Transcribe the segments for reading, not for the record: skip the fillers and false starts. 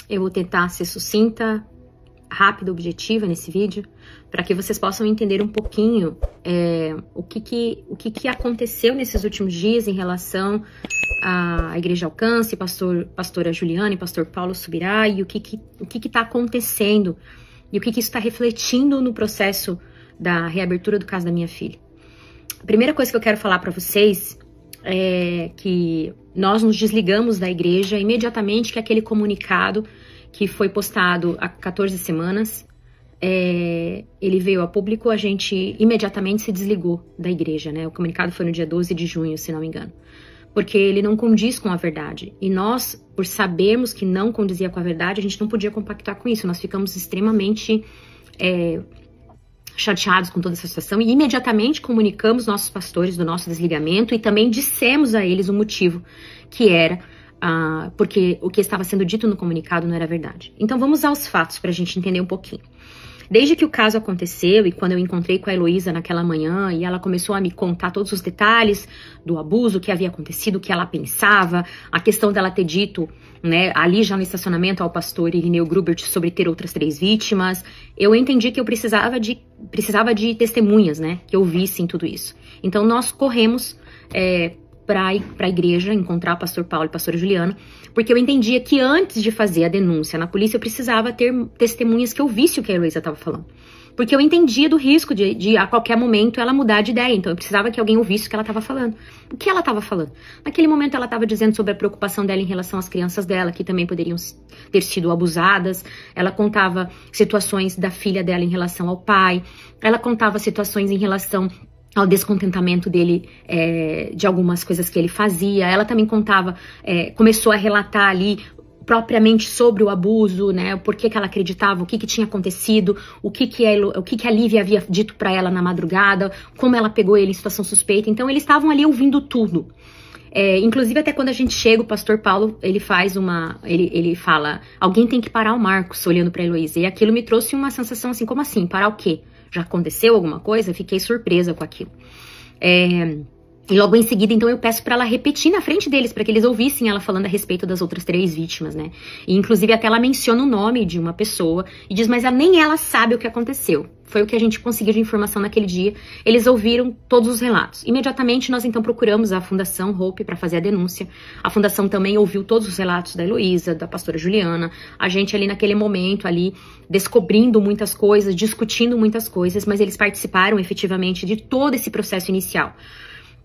Eu vou tentar ser sucinta, rápida, objetiva nesse vídeo, para que vocês possam entender um pouquinho o que aconteceu nesses últimos dias em relação à Igreja Alcance, pastora Juliana e pastor Paulo Subirá, e o que está acontecendo e o que isso está refletindo no processo da reabertura do caso da minha filha. A primeira coisa que eu quero falar para vocês é que nós nos desligamos da igreja imediatamente que aquele comunicado que foi postado há 14 semanas, ele veio a público, a gente imediatamente se desligou da igreja, né? O comunicado foi no dia 12 de junho, se não me engano. Porque ele não condiz com a verdade. E nós, por sabermos que não condizia com a verdade, a gente não podia compactuar com isso. Nós ficamos extremamente chateados com toda essa situação e imediatamente comunicamos nossos pastores do nosso desligamento e também dissemos a eles o motivo, que era porque o que estava sendo dito no comunicado não era verdade. Então vamos aos fatos para a gente entender um pouquinho. Desde que o caso aconteceu e quando eu encontrei com a Heloísa naquela manhã e ela começou a me contar todos os detalhes do abuso, o que havia acontecido, o que ela pensava, a questão dela ter dito, né, ali já no estacionamento ao pastor Irineu Grubert sobre ter outras 3 vítimas, eu entendi que eu precisava de testemunhas, né, que ouvissem tudo isso. Então nós corremos para a igreja, encontrar o pastor Paulo e a pastora Juliana, porque eu entendia que antes de fazer a denúncia na polícia, eu precisava ter testemunhas que ouvisse o que a Heloísa estava falando. Porque eu entendia do risco de a qualquer momento ela mudar de ideia, então eu precisava que alguém ouvisse o que ela estava falando. O que ela estava falando? Naquele momento ela estava dizendo sobre a preocupação dela em relação às crianças dela, que também poderiam ter sido abusadas. Ela contava situações da filha dela em relação ao pai. Ela contava situações em relação ao descontentamento dele de algumas coisas que ele fazia. Ela também contava, começou a relatar ali propriamente sobre o abuso, né, o porquê que ela acreditava, o que tinha acontecido, o que a Lívia havia dito para ela na madrugada, como ela pegou ele em situação suspeita. Então eles estavam ali ouvindo tudo. Inclusive até quando a gente chega, o pastor Paulo, ele fala, alguém tem que parar o Marcos, olhando para Heloísa. E aquilo me trouxe uma sensação assim, como assim? Parar o quê? Já aconteceu alguma coisa? Fiquei surpresa com aquilo. E logo em seguida, então, eu peço para ela repetir na frente deles, para que eles ouvissem ela falando a respeito das outras 3 vítimas, né? E, inclusive, até ela menciona o nome de uma pessoa e diz, mas nem ela sabe o que aconteceu. Foi o que a gente conseguiu de informação naquele dia. Eles ouviram todos os relatos. Imediatamente, nós, então, procuramos a Fundação Hope para fazer a denúncia. A Fundação também ouviu todos os relatos da Heloísa, da pastora Juliana. A gente ali, naquele momento, ali, descobrindo muitas coisas, discutindo muitas coisas, mas eles participaram, efetivamente, de todo esse processo inicial.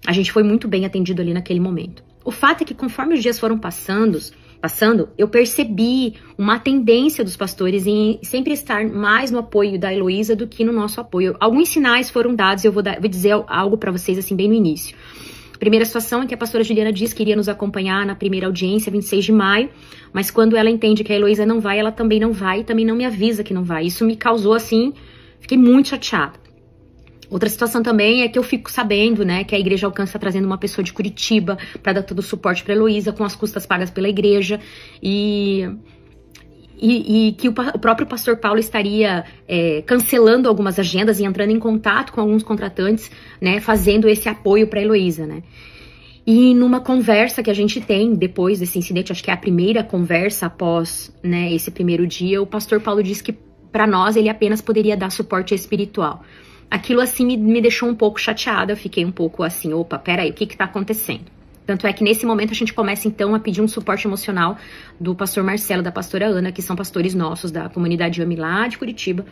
A gente foi muito bem atendido ali naquele momento. O fato é que conforme os dias foram passando, eu percebi uma tendência dos pastores em sempre estar mais no apoio da Heloísa do que no nosso apoio. Alguns sinais foram dados e eu vou dizer algo para vocês assim bem no início. A primeira situação é que a pastora Juliana diz que iria nos acompanhar na primeira audiência, 26 de maio, mas quando ela entende que a Heloísa não vai, ela também não vai e também não me avisa que não vai. Isso me causou assim, fiquei muito chateada. Outra situação também é que eu fico sabendo, né, que a Igreja Alcance está trazendo uma pessoa de Curitiba para dar todo o suporte para Heloísa, com as custas pagas pela igreja, e que o próprio pastor Paulo estaria cancelando algumas agendas e entrando em contato com alguns contratantes, né, fazendo esse apoio para Heloísa, né. E numa conversa que a gente tem depois desse incidente, acho que é a primeira conversa após, né, esse primeiro dia, o pastor Paulo disse que para nós ele apenas poderia dar suporte espiritual. Aquilo assim me deixou um pouco chateada, eu fiquei um pouco assim, opa, peraí, o que tá acontecendo? Tanto é que nesse momento a gente começa então a pedir um suporte emocional do pastor Marcelo e da pastora Ana, que são pastores nossos da comunidade AMI lá de Curitiba,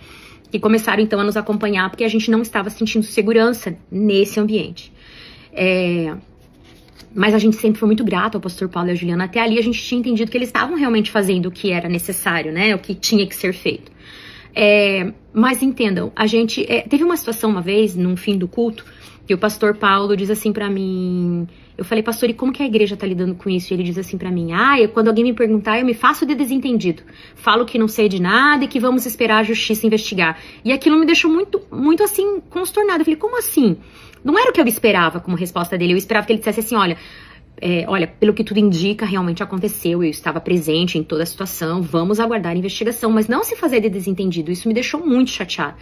que começaram então a nos acompanhar porque a gente não estava sentindo segurança nesse ambiente. Mas a gente sempre foi muito grato ao pastor Paulo e a Juliana. Até ali a gente tinha entendido que eles estavam realmente fazendo o que era necessário, né? O que tinha que ser feito. Mas entendam, a gente teve uma situação uma vez, num fim do culto, que o pastor Paulo diz assim pra mim, eu falei, pastor, e como que a igreja tá lidando com isso? E ele diz assim pra mim, quando alguém me perguntar, eu me faço de desentendido, falo que não sei de nada e que vamos esperar a justiça investigar. E aquilo me deixou muito, muito assim, consternada. Eu falei, como assim? Não era o que eu esperava como resposta dele, eu esperava que ele dissesse assim, olha, pelo que tudo indica, realmente aconteceu, eu estava presente em toda a situação, vamos aguardar a investigação, mas não se fazer de desentendido, isso me deixou muito chateada.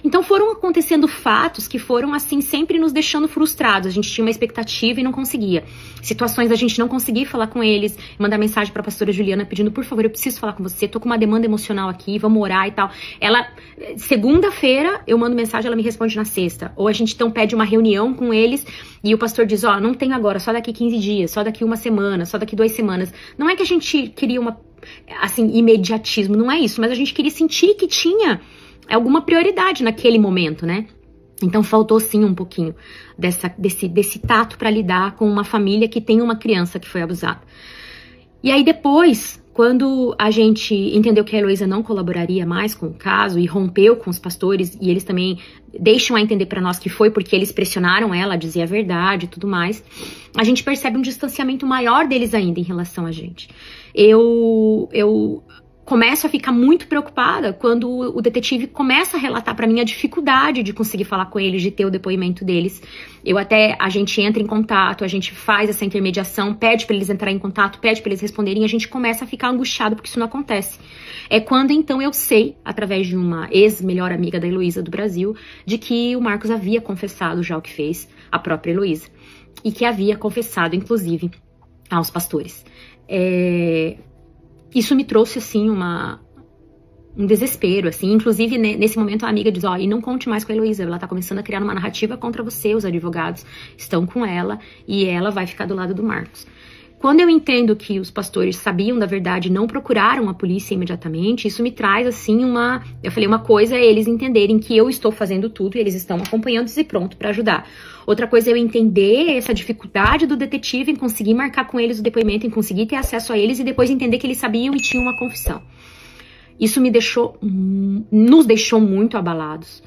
Então foram acontecendo fatos que foram, assim, sempre nos deixando frustrados. A gente tinha uma expectativa e não conseguia. Situações da gente não conseguir falar com eles, mandar mensagem pra pastora Juliana pedindo, por favor, eu preciso falar com você, tô com uma demanda emocional aqui, vamos orar e tal. Ela, segunda-feira, eu mando mensagem, ela me responde na sexta. Ou a gente então pede uma reunião com eles e o pastor diz, ó, não tem agora, só daqui 15 dias, só daqui uma semana, só daqui 2 semanas. Não é que a gente queria uma, assim, imediatismo, não é isso, mas a gente queria sentir que tinha alguma prioridade naquele momento, né? Então faltou sim um pouquinho desse tato para lidar com uma família que tem uma criança que foi abusada. E aí depois, quando a gente entendeu que a Heloísa não colaboraria mais com o caso e rompeu com os pastores, e eles também deixam a entender para nós que foi porque eles pressionaram ela a dizer a verdade e tudo mais, a gente percebe um distanciamento maior deles ainda em relação a gente. Eu começo a ficar muito preocupada quando o detetive começa a relatar pra mim a dificuldade de conseguir falar com eles, de ter o depoimento deles. A gente entra em contato, a gente faz essa intermediação, pede pra eles entrarem em contato, pede pra eles responderem, e a gente começa a ficar angustiado porque isso não acontece. É quando então eu sei, através de uma ex-melhor amiga da Heloísa do Brasil, de que o Marcos havia confessado já o que fez a própria Heloísa. E que havia confessado, inclusive, aos pastores. Isso me trouxe, assim, um desespero, assim. Inclusive, nesse momento, a amiga diz, ó, e não conte mais com a Heloísa, ela tá começando a criar uma narrativa contra você, os advogados estão com ela, e ela vai ficar do lado do Marcos. Quando eu entendo que os pastores sabiam da verdade e não procuraram a polícia imediatamente, isso me traz, assim, eu falei, uma coisa é eles entenderem que eu estou fazendo tudo e eles estão acompanhando-se e pronto para ajudar. Outra coisa é eu entender essa dificuldade do detetive em conseguir marcar com eles o depoimento, em conseguir ter acesso a eles e depois entender que eles sabiam e tinham uma confissão. Isso nos deixou muito abalados.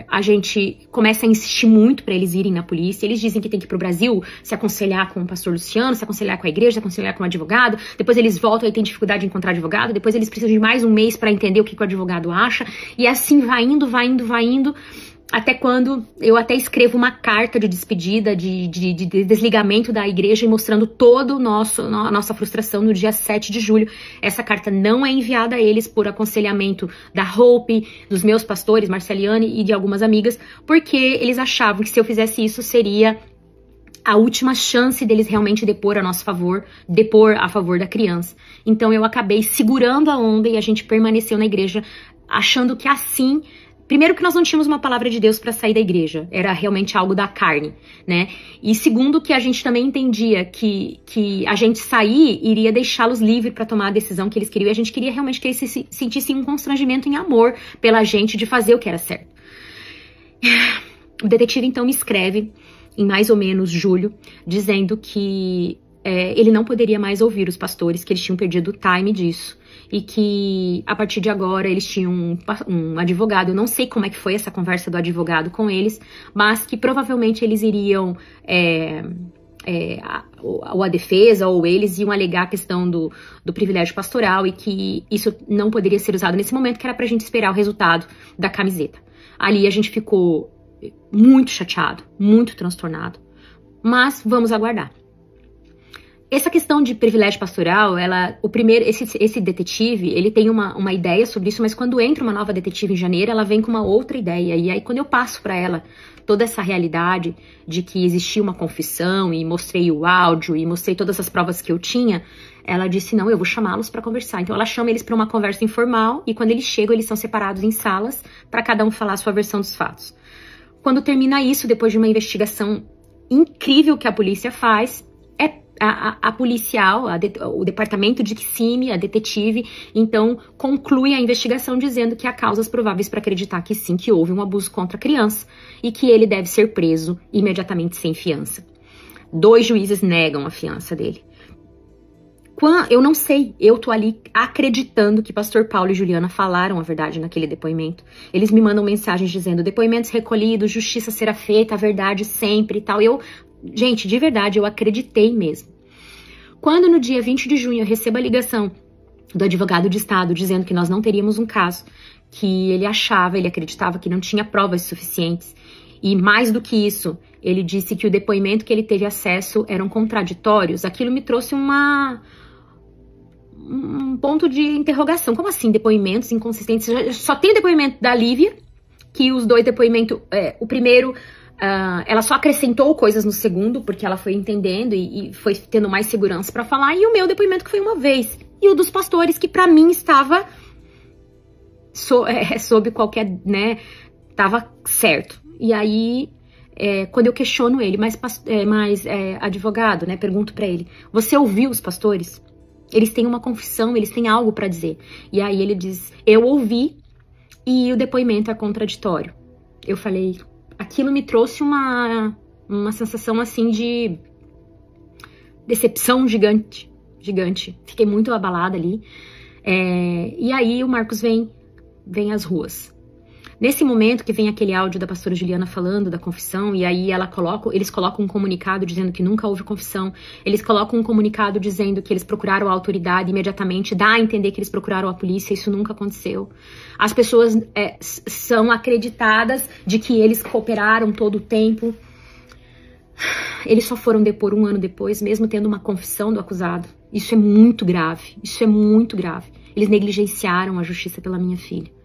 A gente começa a insistir muito para eles irem na polícia. Eles dizem que tem que ir pro Brasil se aconselhar com o pastor Luciano, se aconselhar com a igreja, se aconselhar com o advogado. Depois eles voltam e tem dificuldade de encontrar advogado. Depois eles precisam de mais um mês para entender o que o advogado acha. E assim vai indo. Até quando eu até escrevo uma carta de despedida, de desligamento da igreja e mostrando toda a nossa frustração no dia 7 de julho. Essa carta não é enviada a eles por aconselhamento da Hope, dos meus pastores, Marceliane e de algumas amigas, porque eles achavam que se eu fizesse isso seria a última chance deles realmente depor a nosso favor, depor a favor da criança. Então eu acabei segurando a onda e a gente permaneceu na igreja achando que assim... Primeiro que nós não tínhamos uma palavra de Deus para sair da igreja, era realmente algo da carne, né? E segundo que a gente também entendia que a gente sair iria deixá-los livres para tomar a decisão que eles queriam, e a gente queria realmente que eles se sentissem um constrangimento em amor pela gente de fazer o que era certo. O detetive então me escreve, em mais ou menos julho, dizendo que ele não poderia mais ouvir os pastores, que eles tinham perdido o time disso. E que, a partir de agora, eles tinham um advogado. Eu não sei como é que foi essa conversa do advogado com eles, mas que provavelmente eles iriam, ou a defesa, ou eles iam alegar a questão do privilégio pastoral e que isso não poderia ser usado nesse momento, que era pra gente esperar o resultado da camiseta. Ali a gente ficou muito chateado, muito transtornado, mas vamos aguardar. Essa questão de privilégio pastoral, esse detetive, ele tem uma ideia sobre isso, mas quando entra uma nova detetive em janeiro, ela vem com uma outra ideia. E aí, quando eu passo para ela toda essa realidade de que existia uma confissão, e mostrei o áudio, e mostrei todas as provas que eu tinha, ela disse, não, eu vou chamá-los para conversar. Então, ela chama eles para uma conversa informal, e quando eles chegam, eles são separados em salas, para cada um falar a sua versão dos fatos. Quando termina isso, depois de uma investigação incrível que a polícia faz, a policial, o departamento de CIMI, a detetive, então conclui a investigação dizendo que há causas prováveis para acreditar que sim, que houve um abuso contra a criança e que ele deve ser preso imediatamente sem fiança. 2 juízes negam a fiança dele. Eu não sei, eu tô ali acreditando que pastor Paulo e Juliana falaram a verdade naquele depoimento. Eles me mandam mensagens dizendo, depoimentos recolhidos, justiça será feita, a verdade sempre e tal. Gente, de verdade, eu acreditei mesmo. Quando no dia 20 de junho eu recebo a ligação do advogado de Estado dizendo que nós não teríamos um caso, que ele acreditava que não tinha provas suficientes, e mais do que isso, ele disse que o depoimento que ele teve acesso eram contraditórios, aquilo me trouxe um ponto de interrogação. Como assim, depoimentos inconsistentes? Só tem o depoimento da Lívia, que os dois depoimentos, o primeiro, ela só acrescentou coisas no segundo, porque ela foi entendendo e foi tendo mais segurança pra falar, e o meu depoimento que foi uma vez, e o dos pastores que pra mim estava sob qualquer, né, tava certo. E aí, quando eu questiono ele, mas advogado, né, pergunto pra ele, você ouviu os pastores? Eles têm uma confissão, eles têm algo pra dizer. E aí ele diz, eu ouvi e o depoimento é contraditório. Eu falei, aquilo me trouxe uma sensação assim de decepção gigante, gigante. Fiquei muito abalada ali. E aí o Marcos vem às ruas. Nesse momento que vem aquele áudio da pastora Juliana falando da confissão, e aí eles colocam um comunicado dizendo que nunca houve confissão, eles colocam um comunicado dizendo que eles procuraram a autoridade imediatamente, dá a entender que eles procuraram a polícia, isso nunca aconteceu. As pessoas são acreditadas de que eles cooperaram todo o tempo. Eles só foram depor 1 ano depois, mesmo tendo uma confissão do acusado. Isso é muito grave, isso é muito grave. Eles negligenciaram a justiça pela minha filha.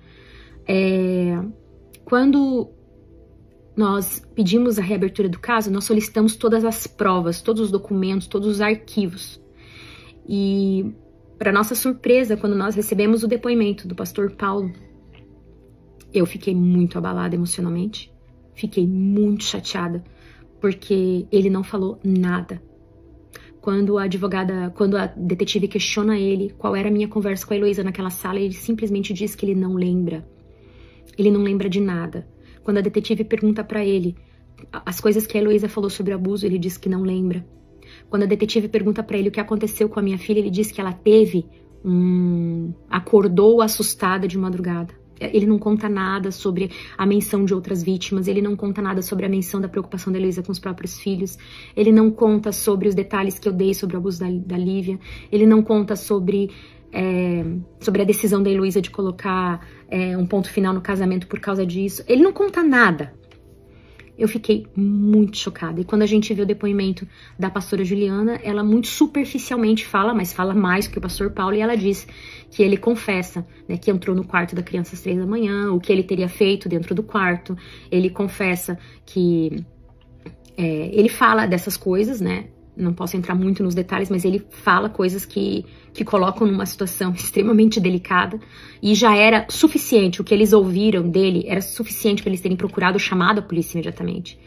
Quando nós pedimos a reabertura do caso, nós solicitamos todas as provas, todos os documentos, todos os arquivos. E, para nossa surpresa, quando nós recebemos o depoimento do pastor Paulo, eu fiquei muito abalada emocionalmente, fiquei muito chateada, porque ele não falou nada. Quando a detetive questiona ele qual era a minha conversa com a Heloísa naquela sala, ele simplesmente diz que ele não lembra. Ele não lembra de nada. Quando a detetive pergunta pra ele as coisas que a Heloísa falou sobre abuso, ele diz que não lembra. Quando a detetive pergunta pra ele o que aconteceu com a minha filha, ele diz que ela acordou assustada de madrugada. Ele não conta nada sobre a menção de outras vítimas, ele não conta nada sobre a menção da preocupação da Heloísa com os próprios filhos, ele não conta sobre os detalhes que eu dei sobre o abuso da Lívia, ele não conta sobre a decisão da Heloísa de colocar um ponto final no casamento por causa disso. Ele não conta nada. Eu fiquei muito chocada. E quando a gente vê o depoimento da pastora Juliana, ela muito superficialmente fala, mas fala mais que o pastor Paulo, e ela diz que ele confessa, né, que entrou no quarto da criança às 3 da manhã, o que ele teria feito dentro do quarto. Ele confessa que ele fala dessas coisas, né? Não posso entrar muito nos detalhes, mas ele fala coisas que colocam numa situação extremamente delicada, e já era suficiente, o que eles ouviram dele era suficiente para eles terem procurado, chamado a polícia imediatamente.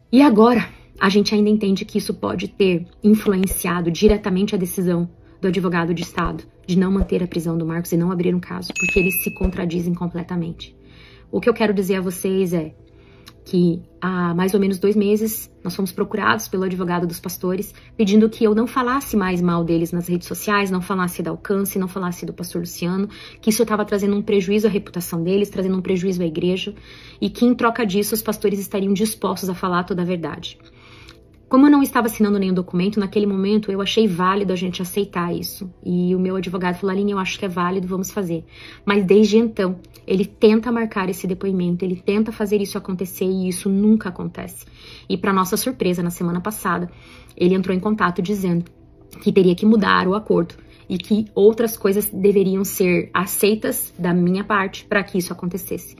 E agora, a gente ainda entende que isso pode ter influenciado diretamente a decisão do advogado de Estado de não manter a prisão do Marcos e não abrir um caso, porque eles se contradizem completamente. O que eu quero dizer a vocês é que há mais ou menos 2 meses nós fomos procurados pelo advogado dos pastores pedindo que eu não falasse mais mal deles nas redes sociais, não falasse da Alcance, não falasse do pastor Luciano, que isso estava trazendo um prejuízo à reputação deles, trazendo um prejuízo à igreja, e que em troca disso os pastores estariam dispostos a falar toda a verdade. Como eu não estava assinando nenhum documento, naquele momento eu achei válido a gente aceitar isso. E o meu advogado falou, Aline, eu acho que é válido, vamos fazer. Mas desde então, ele tenta marcar esse depoimento, ele tenta fazer isso acontecer e isso nunca acontece. E para nossa surpresa, na semana passada, ele entrou em contato dizendo que teria que mudar o acordo e que outras coisas deveriam ser aceitas da minha parte para que isso acontecesse.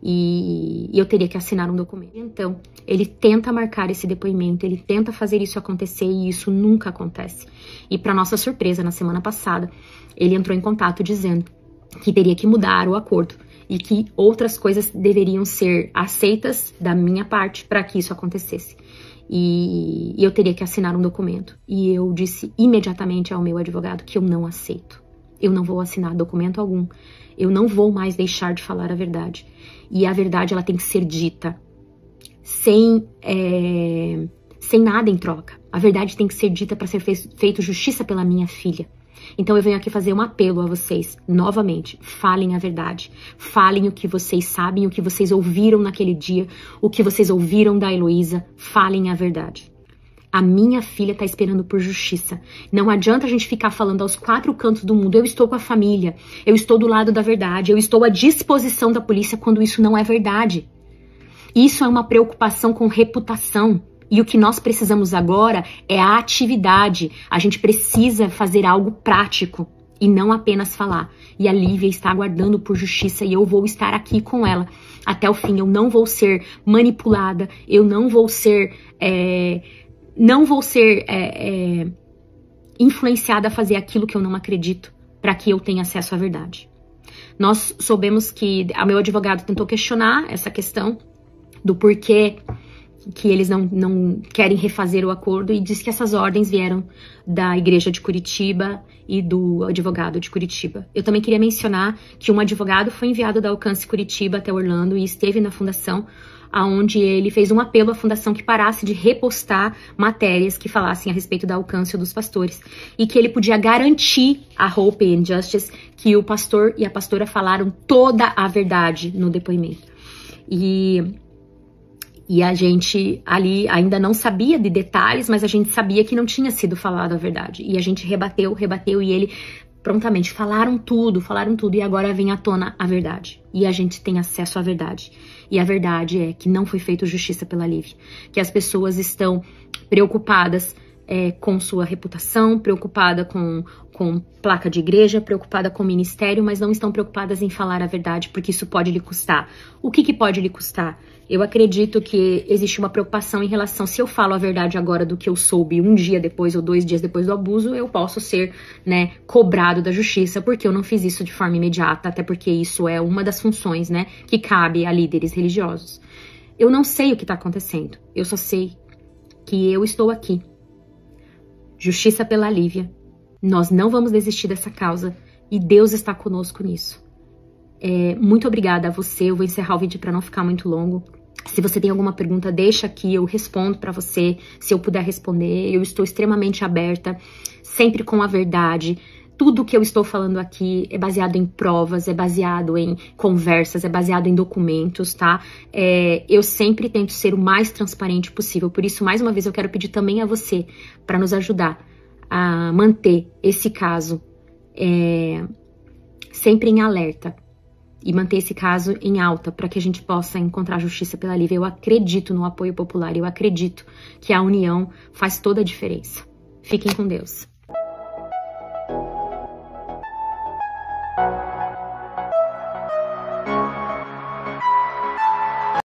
E eu teria que assinar um documento. Então, ele tenta marcar esse depoimento, ele tenta fazer isso acontecer e isso nunca acontece. E para nossa surpresa, na semana passada, ele entrou em contato dizendo que teria que mudar o acordo e que outras coisas deveriam ser aceitas da minha parte para que isso acontecesse. E eu teria que assinar um documento. E eu disse imediatamente ao meu advogado que eu não aceito. Eu não vou assinar documento algum. Eu não vou mais deixar de falar a verdade. E a verdade, ela tem que ser dita sem nada em troca. A verdade tem que ser dita para ser feito justiça pela minha filha. Então eu venho aqui fazer um apelo a vocês, novamente, falem a verdade. Falem o que vocês sabem, o que vocês ouviram naquele dia, o que vocês ouviram da Heloísa, falem a verdade. A minha filha está esperando por justiça. Não adianta a gente ficar falando aos 4 cantos do mundo. Eu estou com a família, eu estou do lado da verdade, eu estou à disposição da polícia quando isso não é verdade. Isso é uma preocupação com reputação. E o que nós precisamos agora é a atividade. A gente precisa fazer algo prático. e não apenas falar. E a Lívia está aguardando por justiça e eu vou estar aqui com ela até o fim. Eu não vou ser manipulada, eu não vou ser influenciada a fazer aquilo que eu não acredito para que eu tenha acesso à verdade. Nós soubemos que o meu advogado tentou questionar essa questão do porquê que eles não querem refazer o acordo e diz que essas ordens vieram da igreja de Curitiba e do advogado de Curitiba. Eu também queria mencionar que um advogado foi enviado da Alcance Curitiba até Orlando e esteve na fundação, onde ele fez um apelo à fundação que parasse de repostar matérias que falassem a respeito da Alcance ou dos pastores e que ele podia garantir a Hope and Justice que o pastor e a pastora falaram toda a verdade no depoimento. E a gente ali ainda não sabia de detalhes, mas a gente sabia que não tinha sido falado a verdade. E a gente rebateu e ele prontamente falaram tudo, e agora vem à tona a verdade. E a gente tem acesso à verdade. E a verdade é que não foi feita justiça pela Lívia. Que as pessoas estão preocupadas com sua reputação, preocupada com placa de igreja, preocupada com ministério, mas não estão preocupadas em falar a verdade, porque isso pode lhe custar. O que pode lhe custar? Eu acredito que existe uma preocupação em relação, se eu falo a verdade agora do que eu soube um dia depois ou 2 dias depois do abuso, eu posso ser, cobrado da justiça, porque eu não fiz isso de forma imediata, até porque isso é uma das funções, que cabe a líderes religiosos. Eu não sei o que está acontecendo, eu só sei que eu estou aqui. Justiça pela Lívia. Nós não vamos desistir dessa causa e Deus está conosco nisso. Muito obrigada a você. Eu vou encerrar o vídeo para não ficar muito longo. Se você tem alguma pergunta, deixa aqui, eu respondo para você, se eu puder responder. Eu estou extremamente aberta, sempre com a verdade. Tudo que eu estou falando aqui é baseado em provas, é baseado em conversas, é baseado em documentos, tá? Eu sempre tento ser o mais transparente possível. Por isso, mais uma vez, eu quero pedir também a você para nos ajudar a manter esse caso sempre em alerta e manter esse caso em alta para que a gente possa encontrar justiça pela Lívia. Eu acredito no apoio popular, eu acredito que a união faz toda a diferença. Fiquem com Deus.